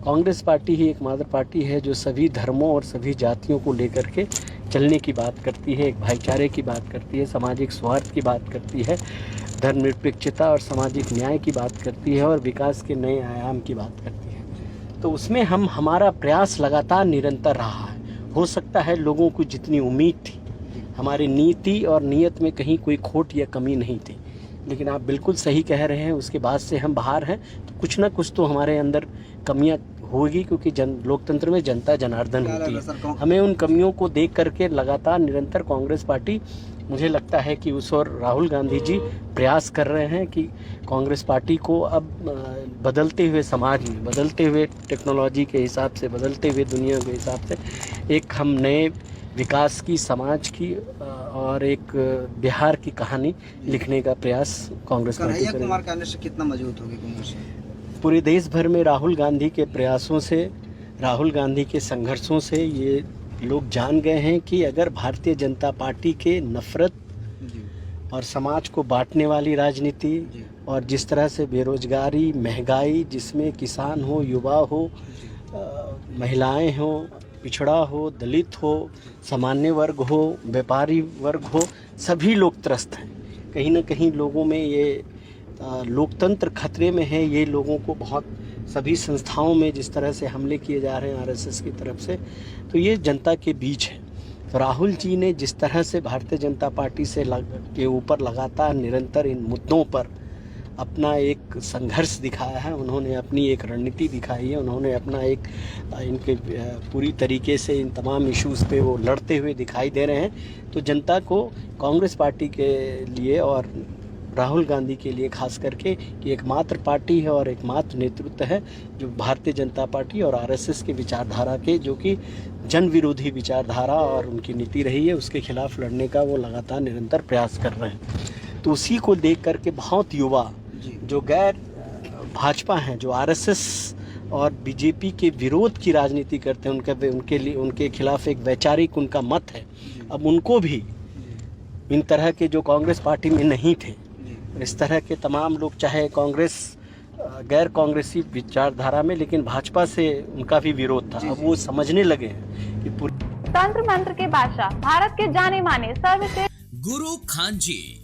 Congress party ही एकमात्र party है जो सभी धर्मों और सभी जातियों को लेकर के चलने की बात करती है, एक भाईचारे की बात करती है, सामाजिक स्वार्थ की बात करती है, धर्मनिरपेक्षता और सामाजिक न्याय की बात करती है और विकास के नए आयाम की बात करती है। तो उसमें हमारा प्रयास लगातार निरंतर रहा है। हो सकता है लोगों को जितनी उम्मीद थी, हमारी नीति और नीयत में कहीं कोई खोट या कमी नहीं थी, लेकिन आप बिल्कुल सही कह रहे हैं, उसके बाद से हम बाहर हैं तो कुछ ना कुछ तो हमारे अंदर कमियां होगी, क्योंकि लोकतंत्र में जनता जनार्दन होती है। हमें उन कमियों को देख करके लगातार निरंतर कांग्रेस पार्टी, मुझे लगता है कि उस और राहुल गांधी जी प्रयास कर रहे हैं कि कांग्रेस पार्टी को अब बदलते हुए समाज में, बदलते हुए टेक्नोलॉजी के हिसाब से, बदलते हुए दुनिया के हिसाब से एक हम नए विकास की, समाज की और एक बिहार की कहानी लिखने का प्रयास कांग्रेस पार्टी करेगी। कुमार के आने से कितना मजबूत होगी कांग्रेस? पूरे देश भर में राहुल गांधी के प्रयासों से, राहुल गांधी के संघर्षों से ये लोग जान गए हैं कि अगर भारतीय जनता पार्टी के नफरत और समाज को बांटने वाली राजनीति और जिस तरह से बेरोजगारी, महंगाई, जिसमें किसान हो, युवा हो, महिलाएं हो, पिछड़ा हो, दलित हो, सामान्य वर्ग हो, व्यापारी वर्ग हो, सभी लोग त्रस्त हैं। कहीं ना कहीं लोगों में ये लोकतंत्र खतरे में है। ये लोगों को बहुत, सभी संस्थाओं में जिस तरह से हमले किए जा रहे हैं आरएसएस की तरफ से, तो ये जनता के बीच है। तो राहुल जी ने जिस तरह से भारतीय जनता पार्टी से के ऊपर लगातार निरंतर इन मुद्दों पर अपना एक संघर्ष दिखाया है, उन्होंने अपनी एक रणनीति दिखाई है, उन्होंने अपना एक इनके पूरी तरीके से इन तमाम इश्यूज़ पे वो लड़ते हुए दिखाई दे रहे हैं। तो जनता को कांग्रेस पार्टी के लिए और राहुल गांधी के लिए खास करके कि एकमात्र पार्टी है और एकमात्र नेतृत्व है जो भारतीय जनता पार्टी और आरएसएस की विचारधारा के, जो कि जन विरोधी विचारधारा और उनकी नीति रही है, उसके खिलाफ लड़ने का वो लगातार निरंतर प्रयास कर रहे हैं। तो उसी को देख करके बहुत युवा जो गैर भाजपा हैं, जो आरएसएस और बीजेपी के विरोध की राजनीति करते हैं, उनके लिए, उनके खिलाफ एक वैचारिक उनका मत है। अब उनको भी इन तरह के जो कांग्रेस पार्टी में नहीं थे, इस तरह के तमाम लोग, चाहे कांग्रेस गैर कांग्रेसी विचारधारा में, लेकिन भाजपा से उनका भी विरोध था, अब वो समझने लगे हैं कि तंत्र मंत्र के बादशाह, भारत के जाने माने सर्वश्रेष्ठ गुरु खान जी,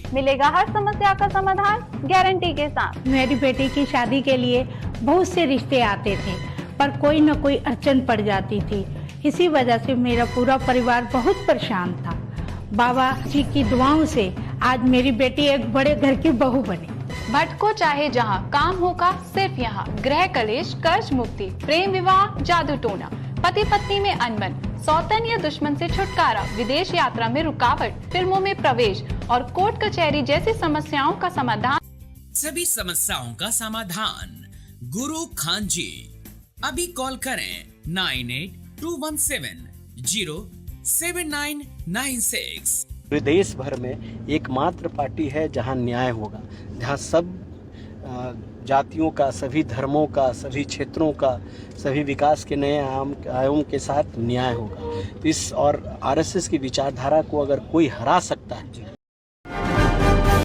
मिलेगा हर समस्या का समाधान गारंटी के साथ। मेरी बेटी की शादी के लिए बहुत से रिश्ते आते थे, पर कोई न कोई अड़चन पड़ जाती थी। इसी वजह से मेरा पूरा परिवार बहुत परेशान था। बाबा जी की दुआओं से आज मेरी बेटी एक बड़े घर की बहू बनी। भटको चाहे जहां, काम होगा सिर्फ यहां। गृह कलेश, कर्ज मुक्ति, प्रेम विवाह, जादू टोना, पति पत्नी में अनबन, सौतन या दुश्मन से छुटकारा, विदेश यात्रा में रुकावट, फिल्मों में प्रवेश और कोर्ट कचहरी जैसी समस्याओं का समाधान। सभी समस्याओं का समाधान गुरु खान जी। अभी कॉल करें 9821707996। पूरे देश भर में एकमात्र पार्टी है जहां न्याय होगा, जहां सब जातियों का, सभी धर्मों का, सभी क्षेत्रों का, सभी विकास के नए आयाम के साथ न्याय होगा। इस और आरएसएस की विचारधारा को अगर कोई हरा सकता है